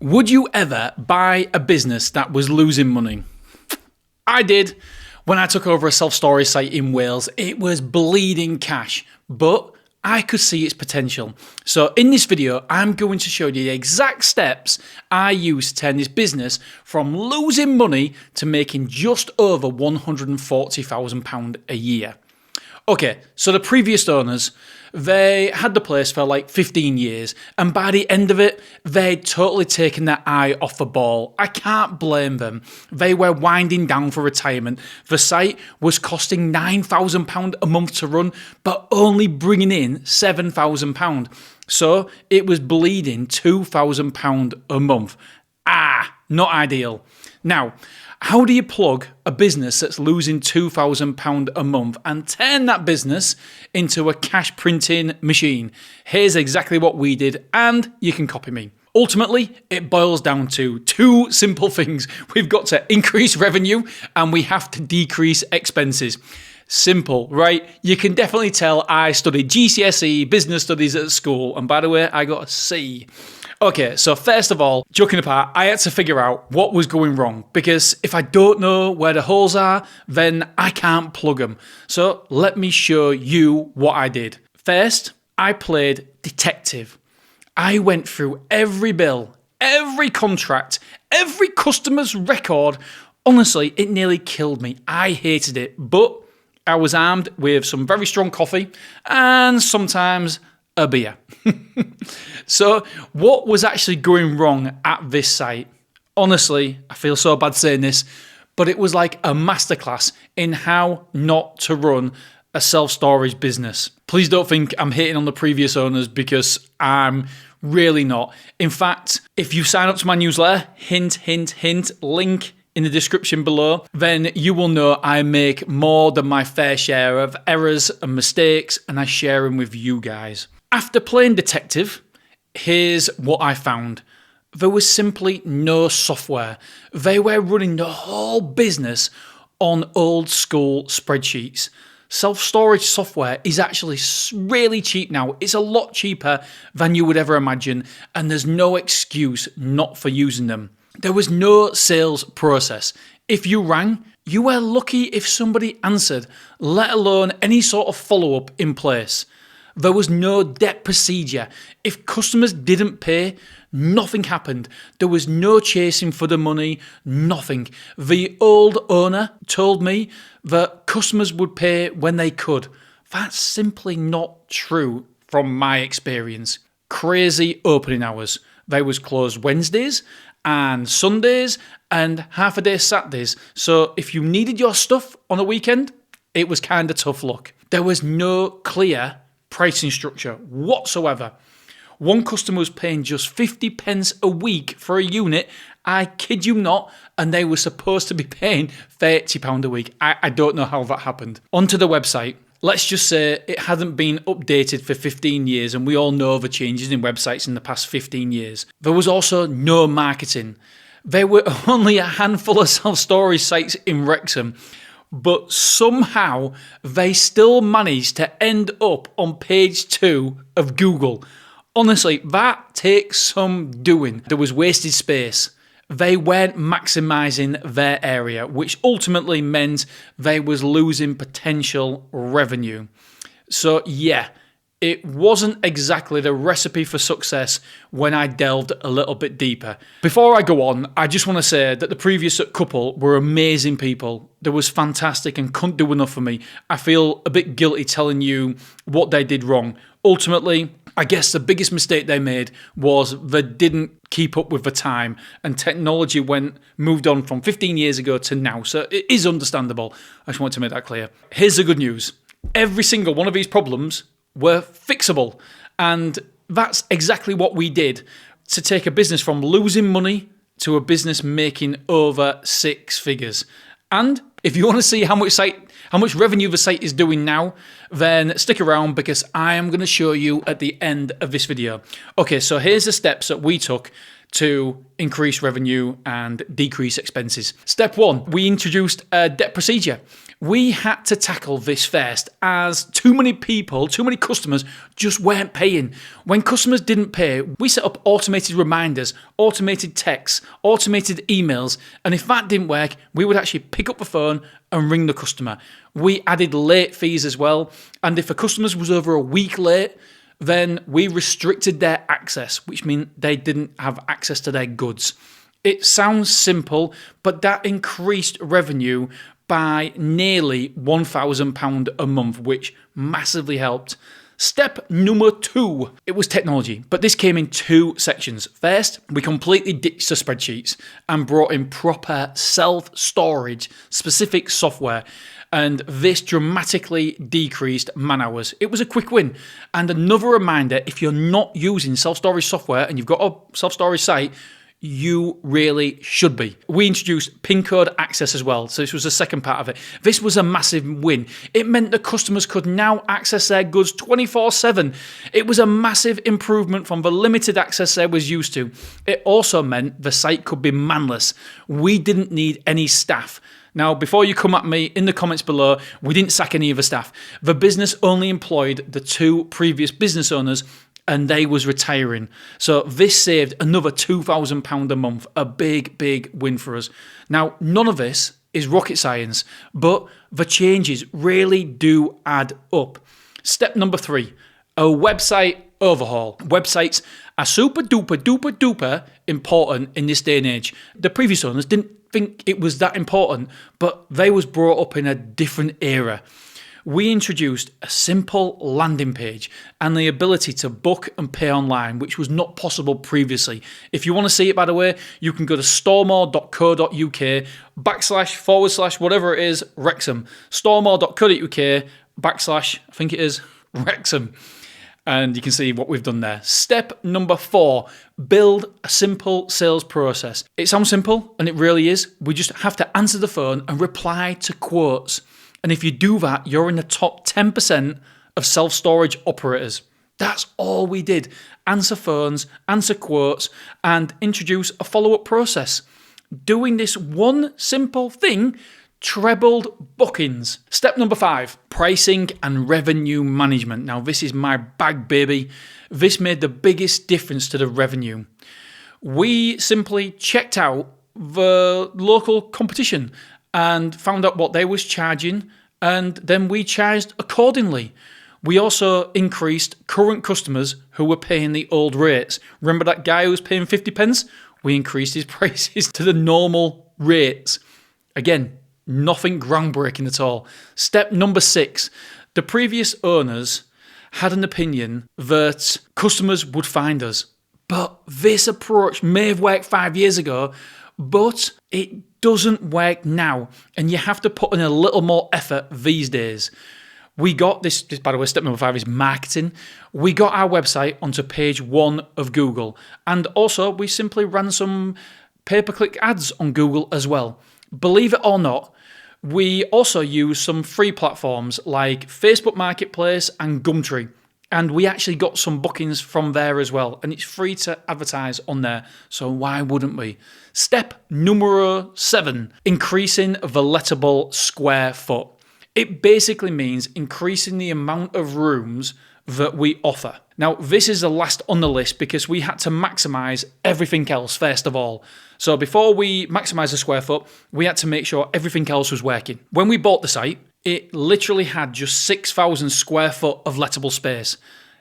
Would you ever buy a business that was losing money? I did. When I took over a self-storage site in Wales, it was bleeding cash, but I could see its potential. So in this video, I'm going to show you the exact steps I used to turn this business from losing money to making just over £140,000 a year. Okay, so the previous owners, they had the place for like 15 years, and by the end of it, they'd totally taken their eye off the ball. I can't blame them. They were winding down for retirement. The site was costing £9,000 a month to run, but only bringing in £7,000. So it was bleeding £2,000 a month. Not ideal. Now, how do you plug a business that's losing £2,000 a month and turn that business into a cash printing machine? Here's exactly what we did, and you can copy me. Ultimately, it boils down to two simple things. We've got to increase revenue and we have to decrease expenses. Simple, right? You can definitely tell I studied GCSE business studies at school, and by the way, I got a C. Okay, so first of all, joking apart, I had to figure out what was going wrong, because if I don't know where the holes are, then I can't plug them. So let me show you what I did. First, I played detective. I went through every bill, every contract, every customer's record. Honestly, it nearly killed me. I hated it, but I was armed with some very strong coffee and sometimes a beer. So what was actually going wrong at this site? Honestly, I feel so bad saying this, but it was like a masterclass in how not to run a self-storage business. Please don't think I'm hating on the previous owners, because I'm really not. In fact, if you sign up to my newsletter, hint, hint, hint, link in the description below, then you will know I make more than my fair share of errors and mistakes, and I share them with you guys. After playing detective, here's what I found. There was simply no software. They were running the whole business on old school spreadsheets. Self-storage software is actually really cheap now. It's a lot cheaper than you would ever imagine, and there's no excuse not for using them. There was no sales process. If you rang, you were lucky if somebody answered, let alone any sort of follow-up in place. There was no debt procedure. If customers didn't pay, nothing happened. There was no chasing for the money, nothing. The old owner told me that customers would pay when they could. That's simply not true from my experience. Crazy opening hours. They was closed Wednesdays and Sundays and half a day Saturdays. So if you needed your stuff on a weekend, it was kind of tough luck. There was no clear pricing structure whatsoever. One customer was paying just 50 pence a week for a unit, I kid you not, and they were supposed to be paying £30 a week. I don't know how that happened. Onto the website. Let's just say it hadn't been updated for 15 years, and we all know the changes in websites in the past 15 years. There was also no marketing. There were only a handful of self-storage sites in Wrexham, but somehow they still managed to end up on page 2 of Google. Honestly, that takes some doing. There was wasted space. They weren't maximising their area, which ultimately meant they was losing potential revenue. So yeah, it wasn't exactly the recipe for success when I delved a little bit deeper. Before I go on, I just want to say that the previous couple were amazing people. They was fantastic and couldn't do enough for me. I feel a bit guilty telling you what they did wrong. Ultimately, I guess the biggest mistake they made was they didn't keep up with the time, and technology moved on from 15 years ago to now. So it is understandable. I just want to make that clear. Here's the good news. Every single one of these problems were fixable, and that's exactly what we did to take a business from losing money to a business making over 6 figures. And if you want to see how much revenue the site is doing now, then stick around, because I am going to show you at the end of this video. Okay, so here's the steps that we took to increase revenue and decrease expenses. Step 1, we introduced a debt procedure. We had to tackle this first as too many customers just weren't paying. When customers didn't pay, we set up automated reminders, automated texts, automated emails, and if that didn't work, we would actually pick up the phone and ring the customer. We added late fees as well, and if a customer was over a week late, then we restricted their access, which meant they didn't have access to their goods. It sounds simple, but that increased revenue by nearly £1,000 a month, which massively helped. Step number 2, it was technology, but this came in 2 sections. First, we completely ditched the spreadsheets and brought in proper self-storage specific software, and this dramatically decreased man hours. It was a quick win. And another reminder, if you're not using self-storage software and you've got a self-storage site, you really should be. We introduced PIN code access as well, so this was the second part of it. This was a massive win. It meant that customers could now access their goods 24/7. It was a massive improvement from the limited access they was used to. It also meant the site could be manless. We didn't need any staff. Now, before you come at me in the comments below, we didn't sack any of the staff. The business only employed the 2 previous business owners, and they was retiring. So this saved another £2,000 a month, a big, big win for us. Now, none of this is rocket science, but the changes really do add up. Step number 3, a website overhaul. Websites are super duper duper duper important in this day and age. The previous owners didn't think it was that important, but they was brought up in a different era. We introduced a simple landing page and the ability to book and pay online, which was not possible previously. If you want to see it, by the way, you can go to storemore.co.uk / whatever it is, Wrexham. storemore.co.uk / I think it is Wrexham. And you can see what we've done there. Step number 4, build a simple sales process. It sounds simple, and it really is. We just have to answer the phone and reply to quotes. And if you do that, you're in the top 10% of self-storage operators. That's all we did. Answer phones, answer quotes, and introduce a follow-up process. Doing this one simple thing trebled bookings. Step number 5, pricing and revenue management. Now, this is my bag, baby. This made the biggest difference to the revenue. We simply checked out the local competition and found out what they was charging, and then we charged accordingly. We also increased current customers who were paying the old rates. Remember that guy who was paying 50 pence? We increased his prices to the normal rates. Again, nothing groundbreaking at all. Step number 6, the previous owners had an opinion that customers would find us. But this approach may have worked 5 years ago, but it doesn't work now, and you have to put in a little more effort these days. We got this, by the way, step number 5 is marketing. We got our website onto page 1 of Google, and also we simply ran some pay-per-click ads on Google as well. Believe it or not, we also use some free platforms like Facebook Marketplace and Gumtree. And we actually got some bookings from there as well. And it's free to advertise on there. So why wouldn't we? Step numero 7, increasing the lettable square foot. It basically means increasing the amount of rooms that we offer. Now, this is the last on the list because we had to maximize everything else first of all. So before we maximize the square foot, we had to make sure everything else was working. When we bought the site, it literally had just 6,000 square foot of lettable space.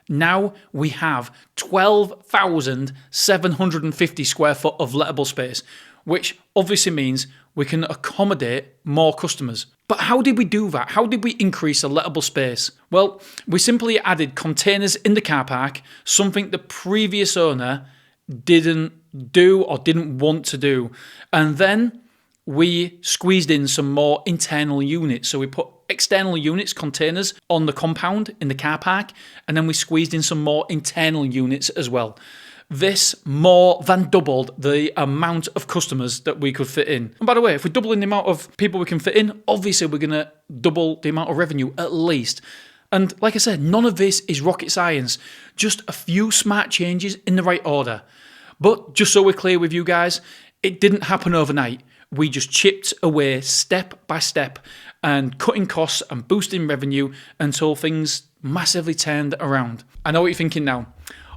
Now we have 12,750 square foot of lettable space, which obviously means we can accommodate more customers. But how did we do that? How did we increase the lettable space? Well, we simply added containers in the car park, something the previous owner didn't do or didn't want to do. And then we squeezed in some more internal units. So we put external units, containers, on the compound in the car park, and then we squeezed in some more internal units as well. This more than doubled the amount of customers that we could fit in. And by the way, if we're doubling the amount of people we can fit in, obviously we're going to double the amount of revenue at least. And like I said, none of this is rocket science, just a few smart changes in the right order. But just so we're clear with you guys, it didn't happen overnight. We just chipped away step by step and cutting costs and boosting revenue until things massively turned around. I know what you're thinking now.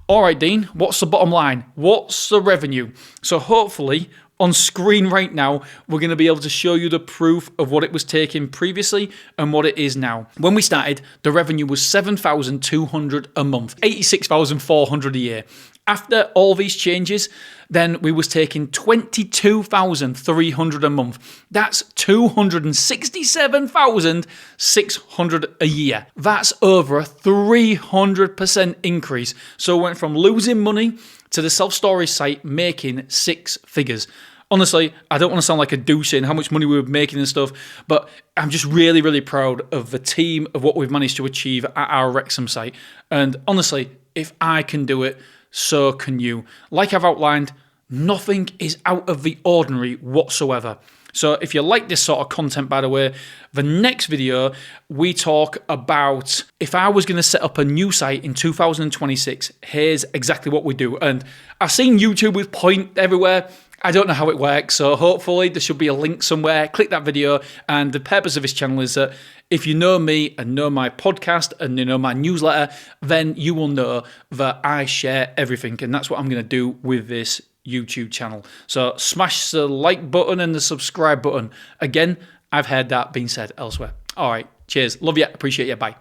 All right, Dean, what's the bottom line? What's the revenue? So hopefully on screen right now, we're going to be able to show you the proof of what it was taking previously and what it is now. When we started, the revenue was $7,200 a month, $86,400 a year. After all these changes, then we was taking $22,300 a month. That's $267,600 a year. That's over a 300% increase. So we went from losing money to the self-storage site making six figures. Honestly, I don't want to sound like a douche in how much money we were making and stuff, but I'm just really, really proud of the team, of what we've managed to achieve at our Wrexham site. And honestly, if I can do it, so can you. Like I've outlined, nothing is out of the ordinary whatsoever. So if you like this sort of content, by the way, the next video, we talk about if I was going to set up a new site in 2026, here's exactly what we do. And I've seen YouTube with point everywhere. I don't know how it works, so hopefully there should be a link somewhere. Click that video, and the purpose of this channel is that if you know me and know my podcast and you know my newsletter, then you will know that I share everything, and that's what I'm going to do with this YouTube channel. So smash the like button and the subscribe button. Again, I've heard that being said elsewhere. All right, cheers. Love you. Appreciate you. Bye.